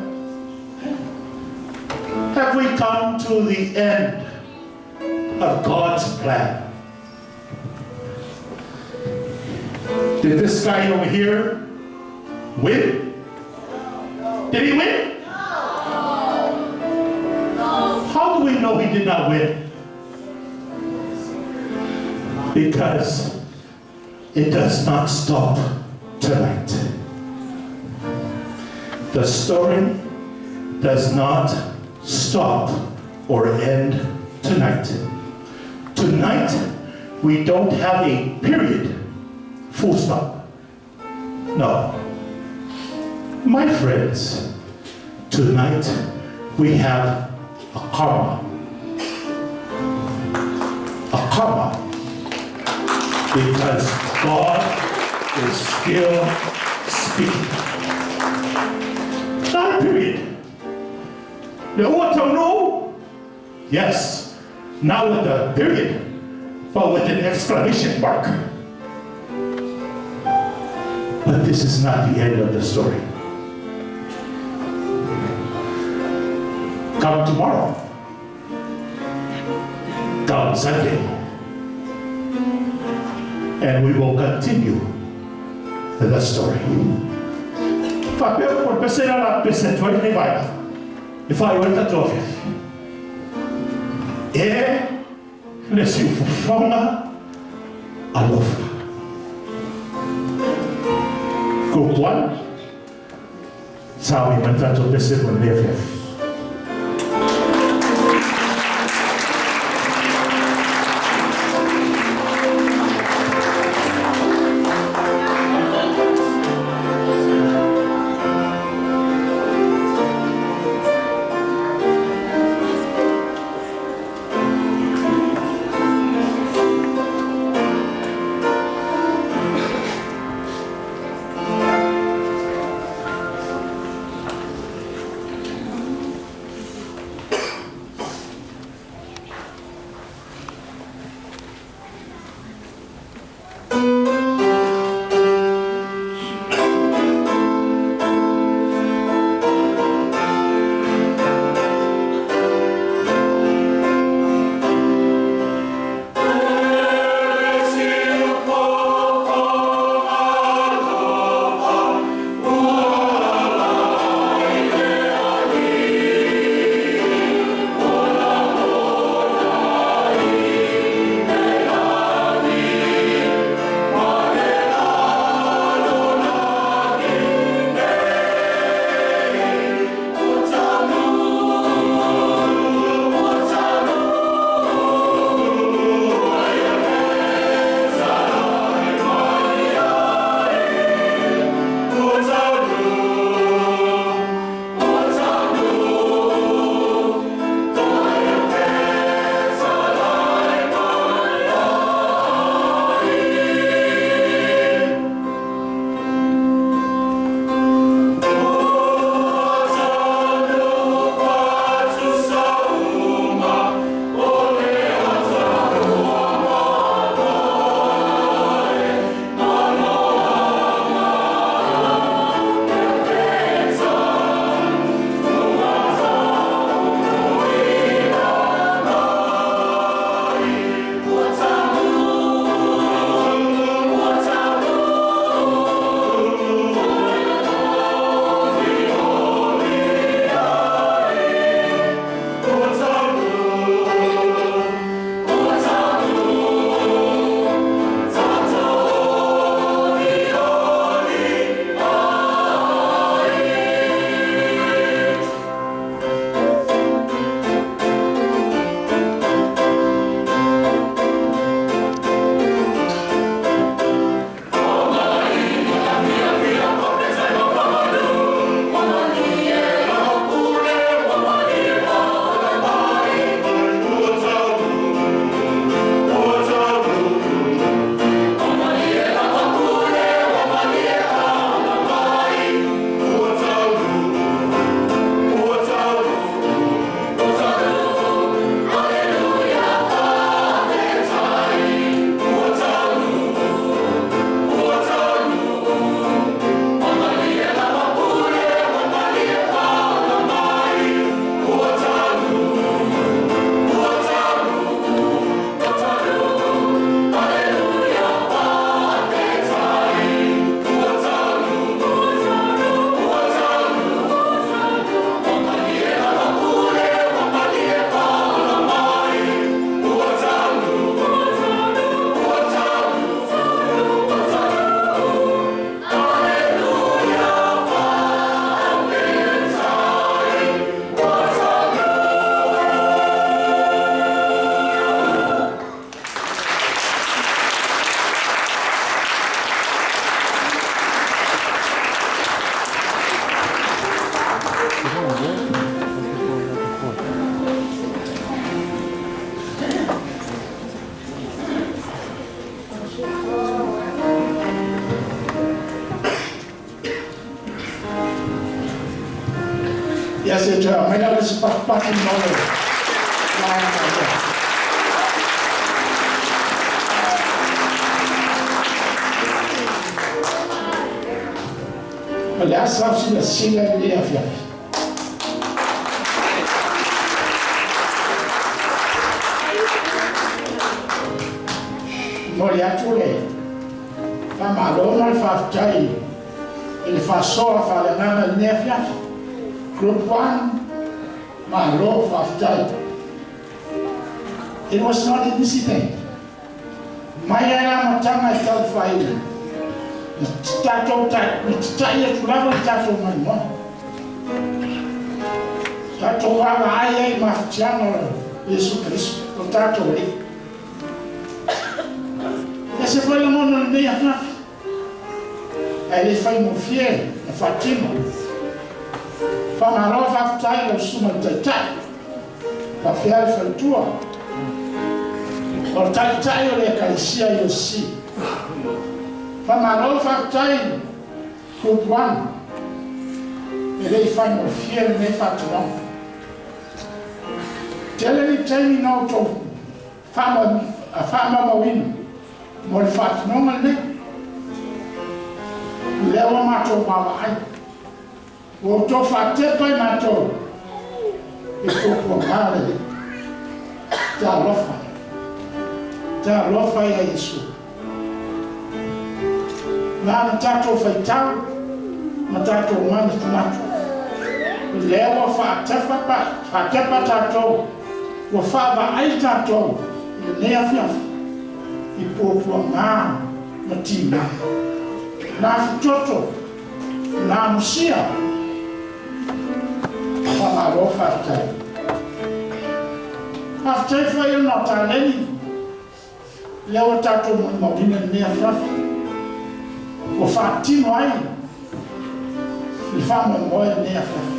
Have we come to the end of God's plan? Did this guy over here win? Did he win? How do we know he did not win? Because it does not stop tonight. The story does not stop or end tonight. Tonight, we don't have a period, full stop. No. My friends, tonight we have a karma. A karma. Because God is still speaking. Not a period. The autumn, no? Yes. Now with the period, but with an exclamation mark. But this is not the end of the story. Come tomorrow. Come Sunday. And we will continue the story. Fapel por pesera la pesetua ni vai. If I went to Jovia. Let's you for I love. Group 1. Sabi man tato pesetua ni vai. Ia se tua mai la se papati mole. Aliás, sabe se assim ele é fiel. Mori atule, fa malo mal fa tai, ele fa só fa la nana nefia, group 1, malo fa tai. It was not an easy thing. Maya la matanga tal faile. Tato ya tulava tato mano. Tato wala ai mafutiano Yesu Kristo, tato le. Esse foi o nome da minha filha. Ele foi meu filho, Fatima. Fama nova tai o suma tata. A filha foi tua. O tata eu le carecia eu si. Fama nova tai group 1. Ele foi meu filho, me Fatima. Ele tem não to fama a fama mawin. Mo le fat no mane le wa mato baba ai o to fate pa mato e ko ngale ta lofa ya Yesu na tato faita na tato man tunato le wa fate pa tato wa fa ba ai tato ne afia I popo ngā matima nā fitoto nā musia whangaro whaftai whai o nā tāleni leo tato maurina mea whafi o whātino ai I whama moe mea whafi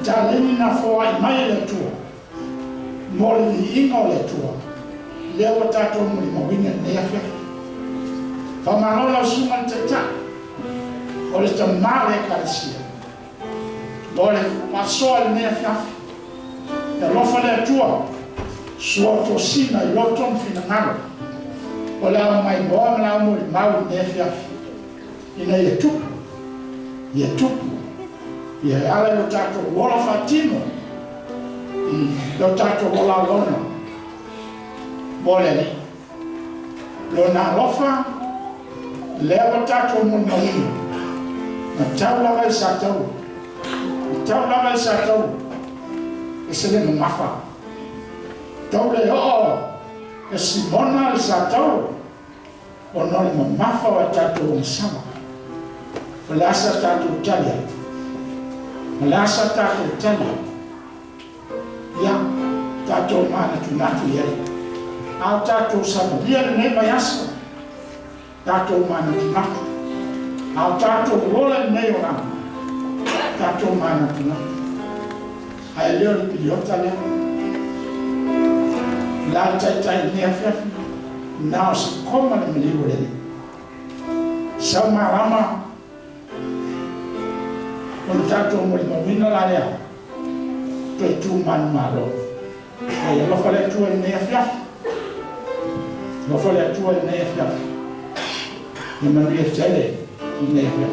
tāleni nā whai mai le tua mole I inga o le tua leo tato muli mawina nefia. Whamanola sunga tata. Ole ta male karisia. Ole pasoa nefia. E lofa le tua. Suoto sina I loton fina ngalo. Ole au mai moa mla muli mau nefia. Ina ye tupu. Ye tupu. Ye ala lo tato wola fatino. Lo tato wola lona. Boleh lo na lofa lewa tato mun mawina na taula vai satau ese le mafa taula o ese mona le satau o no le mafa wa tato sama falasa tato talia ya tato mana tunatu yele au tato sabalia ne mayasa tato mana tunaka au tato wola ne ora tato mana tunaka ai leo piliota le la tai ne afia na se koma le mliwo le sama rama on tato mo le mawina la le to tu man malo ai lo fale tu ne afia no fole a tua nei afia e Maria tele nei afia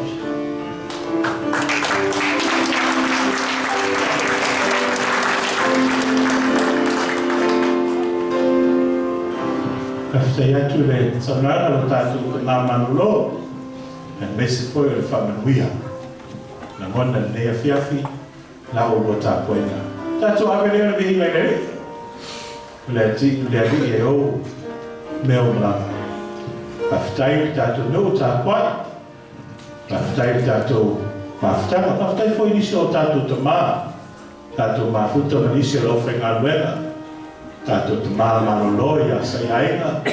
afia tu le sanara lo tato na manulo e mese foi le famanuia na mona nei afia fi la o bota poina tato avere le vi le le o meu mlanga. Paftai tato no ta kwai. Paftai tato paftai foi inisio tato tama. Tato mafuta manisio offering alwena. Tato tama maloloia saiaina.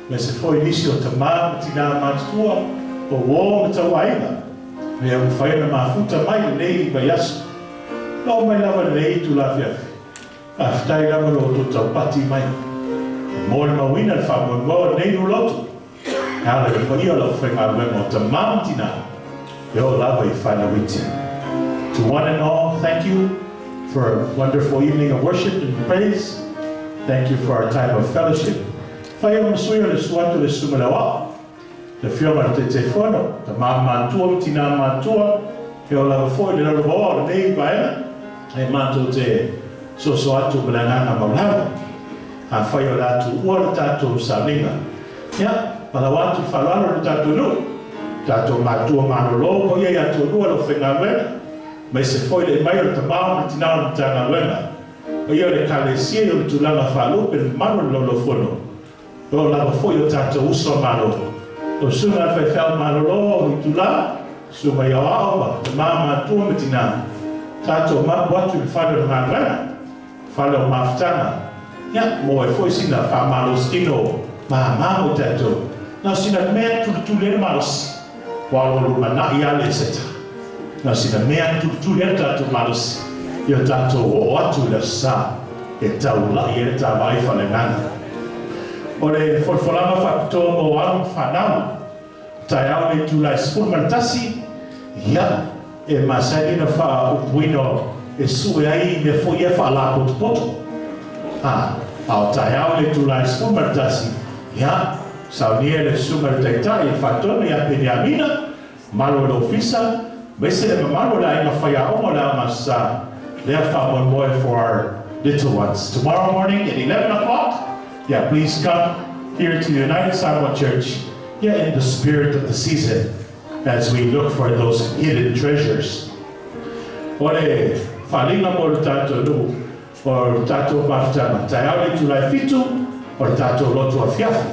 Mese foi inisio tama tina matua o wo tawaina. Me un faina mafuta mai nei bayas. No mai lava nei tu la fiafi. Paftai lava lo tu pati mai. Mor mawina fa mo nei no lotu. Hala ko io lo fai ma mo ta mountina. Yo lava I fa na witi. To one and all, thank you for a wonderful evening of worship and praise. Thank you for our time of fellowship. Whai o masuia le suatu le sumalawa. Le whioma te te whono, te mātua, tina mātua, he o lava fwoi le lava o nei vaena, e mātua te soso atu malanganga maulawa. A whai o latu ua le tātou sauninga. Ia, malawatu whalalo le tātou nu. Tātou mātua mānolo, ko iei atu ua lo whenga wena. Mai se foi le mai o te mau le tinao le tanga wena. O ia le kalesia o le tulanga whalupe le maro lolo whono. O lava foi o tātou uso maro. O sunga whai whao marolo i tula, sunga i aoa, te māma tua me tina. Tātou mapu atu i whare o ngā wena. Whare o mawhtanga. Ia, mo e foi sina whamaro skino, māma o tātou. Nā sina mea tulu maros. Wālolu mana i ale seta. Nā sina mea tulu tātou maros. Ia tātou o atu le sa. E tau lai e tā vai whale ngana. O le wholwhalanga whakatoa o alu whanau. Tai au le tūlai spur mantasi. Ia, e masaina wha upuino e sue ai me fo ia wha la poto. Au tai au le tūlai spur mantasi. Ia, saunia le sumar taitai e whatonu ia Peniamina. Malo le ofisa. Mese le mamalo la inga whaia omo la masa. Lea wha moe for our little ones. Tomorrow morning at 11 o'clock. Yeah, please come here to United Samoa Church, yeah, in the spirit of the season, as we look for those hidden treasures. Ore, whalinga mo tato nu, or tato maftama, taiaule tulai fitu, or tato lotu afiafu.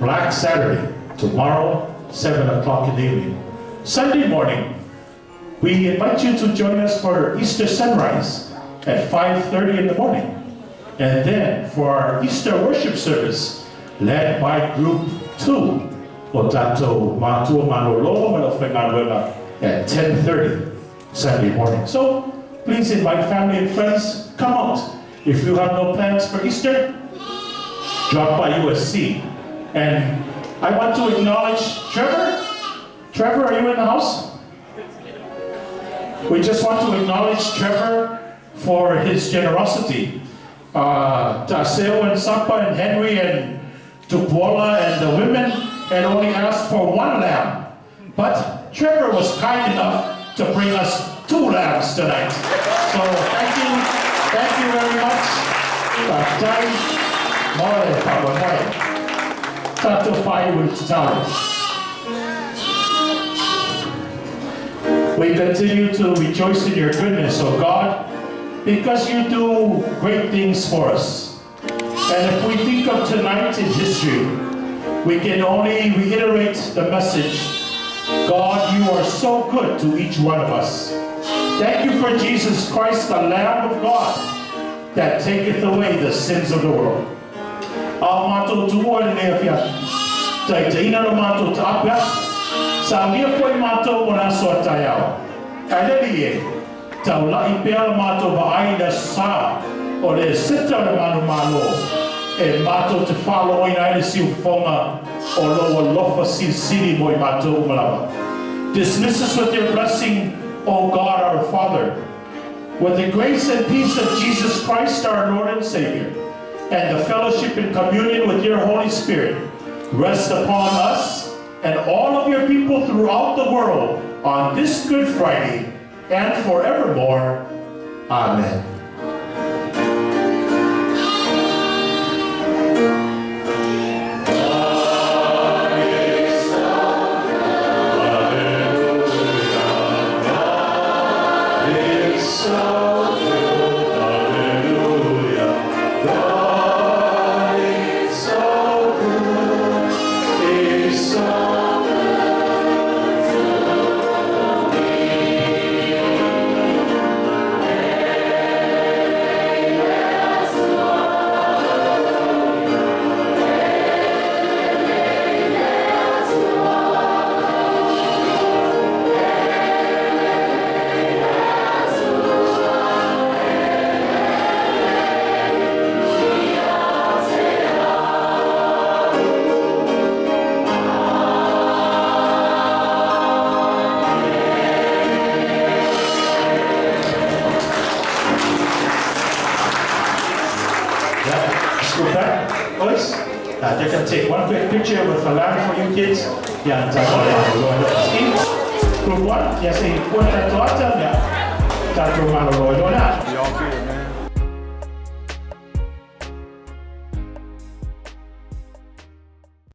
Black Saturday, tomorrow, 7 o'clock in the evening. Sunday morning, we invite you to join us for Easter sunrise at 5:30 in the morning. And then for our Easter worship service, led by Group 2, Otato Matua Manolo Manofengaruela at 10:30 Sunday morning. So please invite family and friends, come out. If you have no plans for Easter, drop by USC. And I want to acknowledge Trevor. Trevor, are you in the house? We just want to acknowledge Trevor for his generosity. Taseo and Sapa and Henry and Tupuola and the women had only asked for 1 lamb. But Trevor was kind enough to bring us 2 lambs tonight. So thank you very much. Tato Pai with Titari. We continue to rejoice in your goodness, O God, because you do great things for us. And if we think of tonight in history, we can only reiterate the message, God, you are so good to each one of us. Thank you for Jesus Christ, the Lamb of God, that taketh away the sins of the world. Mato tuwa ni afya, taitaina no mato tapia, sa mia foi mato mona so tayao. Kailelie, taula ipea mato baai na sa, o le sita le mano e mato te whalo o ina si ufonga, o loa lofa sili moi mato umalawa. Dismiss us with your blessing, O God our Father, with the grace and peace of Jesus Christ our Lord and Savior, and the fellowship and communion with your Holy Spirit rest upon us and all of your people throughout the world on this Good Friday and forevermore. Amen. You can take one quick picture with a lamp for you kids. Yeah, Group 1, yes, he put that to us, yeah. That's what I'm going on.